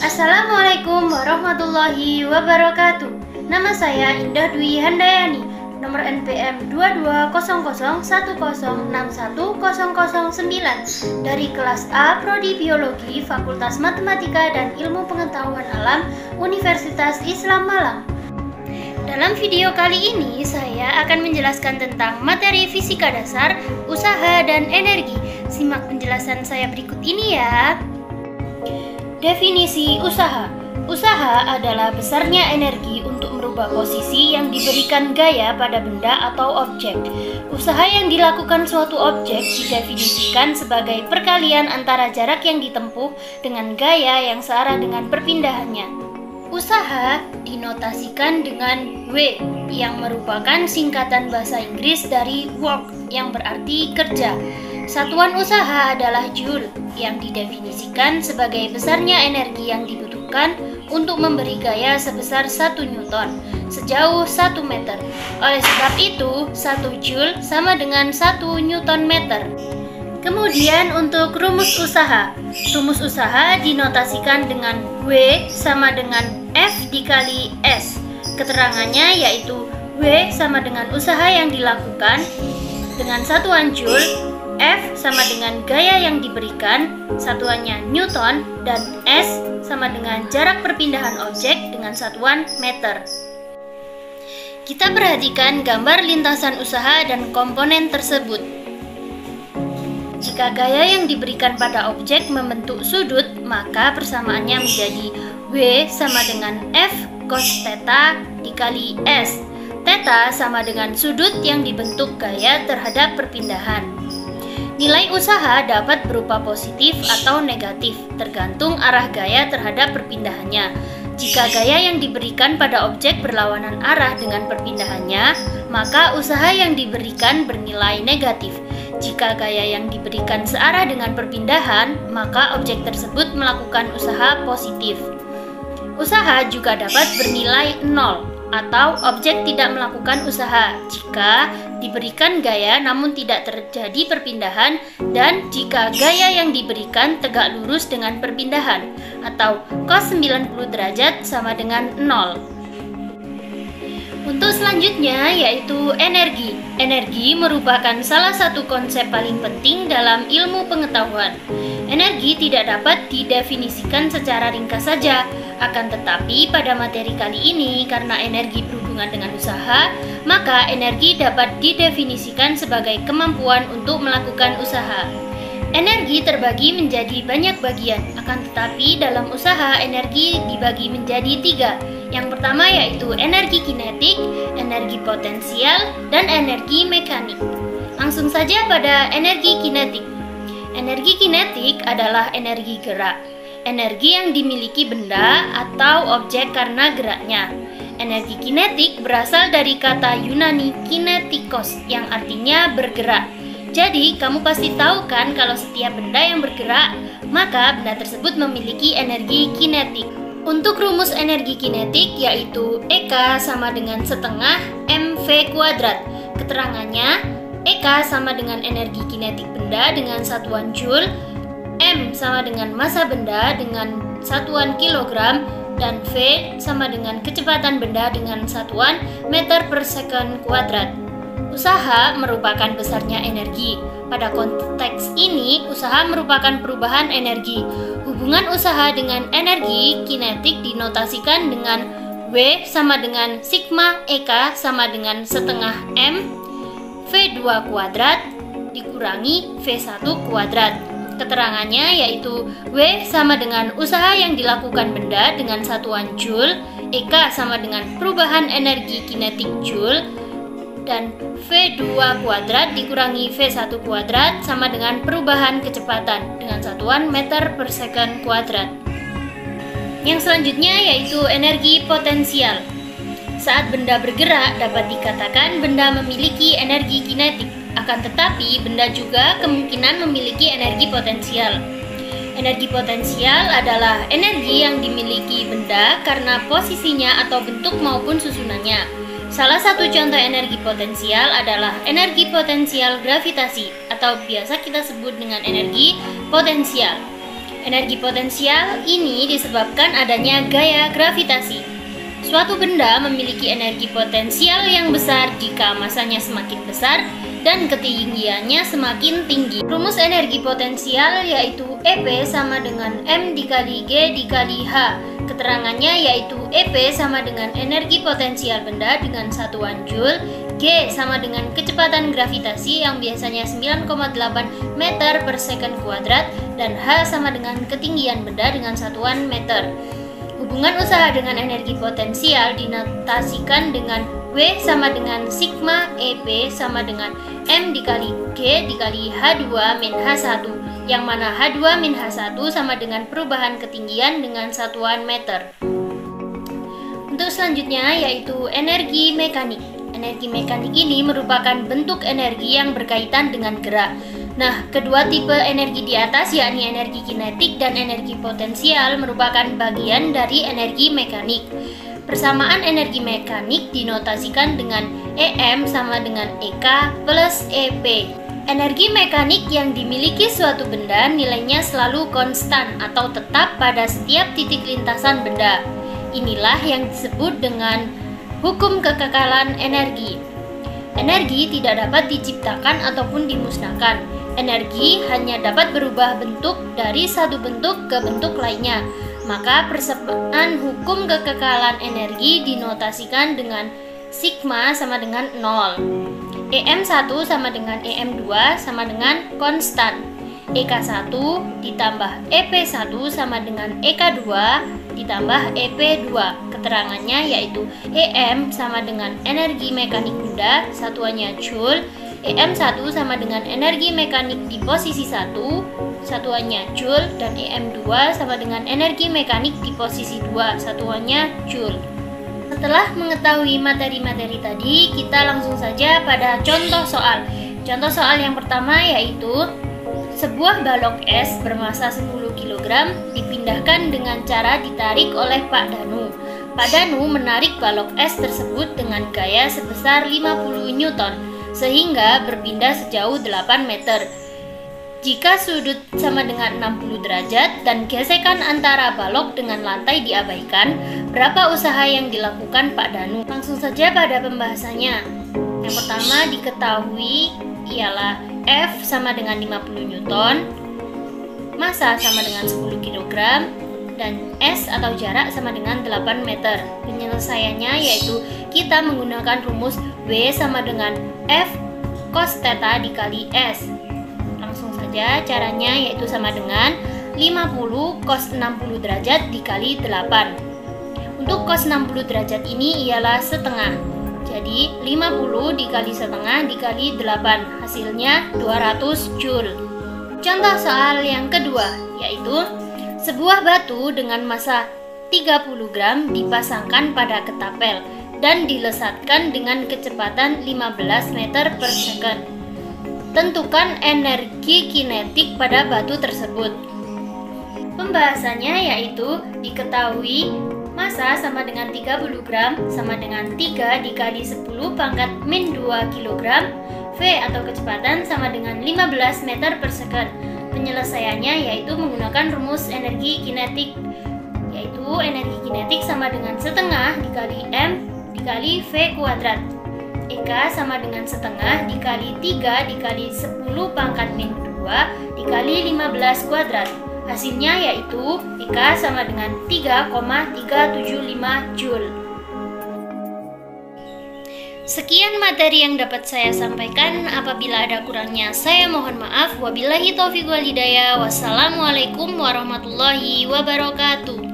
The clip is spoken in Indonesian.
Assalamualaikum warahmatullahi wabarakatuh. Nama saya Indah Dwi Handayani, nomor NPM 220010610009 dari kelas A Prodi Biologi Fakultas Matematika dan Ilmu Pengetahuan Alam Universitas Islam Malang. Dalam video kali ini saya akan menjelaskan tentang materi fisika dasar, usaha, dan energi. Simak penjelasan saya berikut ini ya. Definisi usaha. Usaha adalah besarnya energi untuk merubah posisi yang diberikan gaya pada benda atau objek. Usaha yang dilakukan suatu objek didefinisikan sebagai perkalian antara jarak yang ditempuh dengan gaya yang searah dengan perpindahannya. Usaha dinotasikan dengan W yang merupakan singkatan bahasa Inggris dari work yang berarti kerja. Satuan usaha adalah Joule yang didefinisikan sebagai besarnya energi yang dibutuhkan untuk memberi gaya sebesar 1 Newton sejauh 1 meter. Oleh sebab itu, 1 Joule sama dengan 1 Newton meter. Kemudian untuk rumus usaha. Rumus usaha dinotasikan dengan W sama dengan F dikali S. Keterangannya yaitu W sama dengan usaha yang dilakukan dengan satuan Joule, F sama dengan gaya yang diberikan, satuannya Newton, dan S sama dengan jarak perpindahan objek dengan satuan meter. Kita perhatikan gambar lintasan usaha dan komponen tersebut. Jika gaya yang diberikan pada objek membentuk sudut, maka persamaannya menjadi W sama dengan F cos theta dikali S. Theta sama dengan sudut yang dibentuk gaya terhadap perpindahan. Nilai usaha dapat berupa positif atau negatif, tergantung arah gaya terhadap perpindahannya. Jika gaya yang diberikan pada objek berlawanan arah dengan perpindahannya, maka usaha yang diberikan bernilai negatif. Jika gaya yang diberikan searah dengan perpindahan, maka objek tersebut melakukan usaha positif. Usaha juga dapat bernilai 0. Atau objek tidak melakukan usaha jika diberikan gaya namun tidak terjadi perpindahan, dan jika gaya yang diberikan tegak lurus dengan perpindahan, atau cos 90 derajat sama dengan 0. Untuk selanjutnya yaitu energi. Energi merupakan salah satu konsep paling penting dalam ilmu pengetahuan. Energi tidak dapat didefinisikan secara ringkas saja. Akan tetapi pada materi kali ini, karena energi berhubungan dengan usaha, maka energi dapat didefinisikan sebagai kemampuan untuk melakukan usaha. Energi terbagi menjadi banyak bagian, akan tetapi dalam usaha energi dibagi menjadi 3. Yang pertama yaitu energi kinetik, energi potensial, dan energi mekanik. Langsung saja pada energi kinetik. Energi kinetik adalah energi gerak. Energi yang dimiliki benda atau objek karena geraknya. Energi kinetik berasal dari kata Yunani kinetikos yang artinya bergerak. Jadi, kamu pasti tahu kan kalau setiap benda yang bergerak, maka benda tersebut memiliki energi kinetik. Untuk rumus energi kinetik yaitu EK sama dengan setengah mv kuadrat. Keterangannya, EK sama dengan energi kinetik benda dengan satuan Joule, M sama dengan massa benda dengan satuan kilogram, dan V sama dengan kecepatan benda dengan satuan meter per second kuadrat. Usaha merupakan besarnya energi. Pada konteks ini, usaha merupakan perubahan energi. Hubungan usaha dengan energi kinetik dinotasikan dengan W sama dengan sigma EK sama dengan setengah M V2 kuadrat dikurangi V1 kuadrat. Keterangannya yaitu W sama dengan usaha yang dilakukan benda dengan satuan Joule, EK sama dengan perubahan energi kinetik Joule, dan V2 kuadrat dikurangi V1 kuadrat sama dengan perubahan kecepatan dengan satuan meter per second kuadrat. Yang selanjutnya yaitu energi potensial. Saat benda bergerak dapat dikatakan benda memiliki energi kinetik. Akan tetapi, benda juga kemungkinan memiliki energi potensial. Energi potensial adalah energi yang dimiliki benda karena posisinya atau bentuk maupun susunannya. Salah satu contoh energi potensial adalah energi potensial gravitasi atau biasa kita sebut dengan energi potensial. Energi potensial ini disebabkan adanya gaya gravitasi. Suatu benda memiliki energi potensial yang besar jika masanya semakin besar dan ketinggiannya semakin tinggi. Rumus energi potensial yaitu EP sama dengan M dikali G dikali H. Keterangannya yaitu EP sama dengan energi potensial benda dengan satuan Joule, G sama dengan kecepatan gravitasi yang biasanya 9,8 meter per second kuadrat, dan H sama dengan ketinggian benda dengan satuan meter. Hubungan usaha dengan energi potensial dinotasikan dengan W sama dengan sigma EP sama dengan M dikali G dikali H2 min H1, yang mana H2 min H1 sama dengan perubahan ketinggian dengan satuan meter. Untuk selanjutnya yaitu energi mekanik. Energi mekanik ini merupakan bentuk energi yang berkaitan dengan gerak. Nah, kedua tipe energi di atas yakni energi kinetik dan energi potensial merupakan bagian dari energi mekanik. Persamaan energi mekanik dinotasikan dengan EM sama dengan EK plus EP. Energi mekanik yang dimiliki suatu benda nilainya selalu konstan atau tetap pada setiap titik lintasan benda. Inilah yang disebut dengan hukum kekekalan energi. Energi tidak dapat diciptakan ataupun dimusnahkan. Energi hanya dapat berubah bentuk dari satu bentuk ke bentuk lainnya. Maka persamaan hukum kekekalan energi dinotasikan dengan sigma sama dengan 0. EM1 sama dengan EM2 sama dengan konstan. EK1 ditambah EP1 sama dengan EK2 ditambah EP2. Keterangannya yaitu EM sama dengan energi mekanik benda, satuannya Joule. EM1 sama dengan energi mekanik di posisi 1, satuannya Joule, dan EM2 sama dengan energi mekanik di posisi 2, satuannya Joule. Setelah mengetahui materi-materi tadi, kita langsung saja pada contoh soal. Contoh soal yang pertama yaitu sebuah balok es bermasa 10 kg dipindahkan dengan cara ditarik oleh Pak Danu. Pak Danu menarik balok es tersebut dengan gaya sebesar 50 Newton sehingga berpindah sejauh 8 meter. Jika sudut sama dengan 60 derajat dan gesekan antara balok dengan lantai diabaikan, berapa usaha yang dilakukan Pak Danu? Langsung saja pada pembahasannya. Yang pertama diketahui ialah F sama dengan 50 Newton, massa sama dengan 10 kg, dan S atau jarak sama dengan 8 meter. Penyelesaiannya yaitu kita menggunakan rumus W sama dengan F cos theta dikali S. Langsung saja caranya yaitu sama dengan 50 cos 60 derajat dikali 8. Untuk cos 60 derajat ini ialah setengah. Jadi 50 dikali setengah dikali 8, hasilnya 200 Joule. Contoh soal yang kedua yaitu sebuah batu dengan massa 30 gram dipasangkan pada ketapel dan dilesatkan dengan kecepatan 15 meter per second. Tentukan energi kinetik pada batu tersebut. Pembahasannya yaitu diketahui massa sama dengan 30 gram sama dengan 3 dikali 10 pangkat min 2 kg. V atau kecepatan sama dengan 15 meter per second. Penyelesaiannya yaitu menggunakan rumus energi kinetik, yaitu energi kinetik sama dengan setengah dikali M dikali V kuadrat. EK sama dengan setengah dikali 3 dikali 10 pangkat min 2 dikali 15 kuadrat. Hasilnya yaitu EK sama dengan 3,375 Joule. Sekian materi yang dapat saya sampaikan. Apabila ada kurangnya saya mohon maaf. Wabillahi taufiq wal hidayah. Wassalamualaikum warahmatullahi wabarakatuh.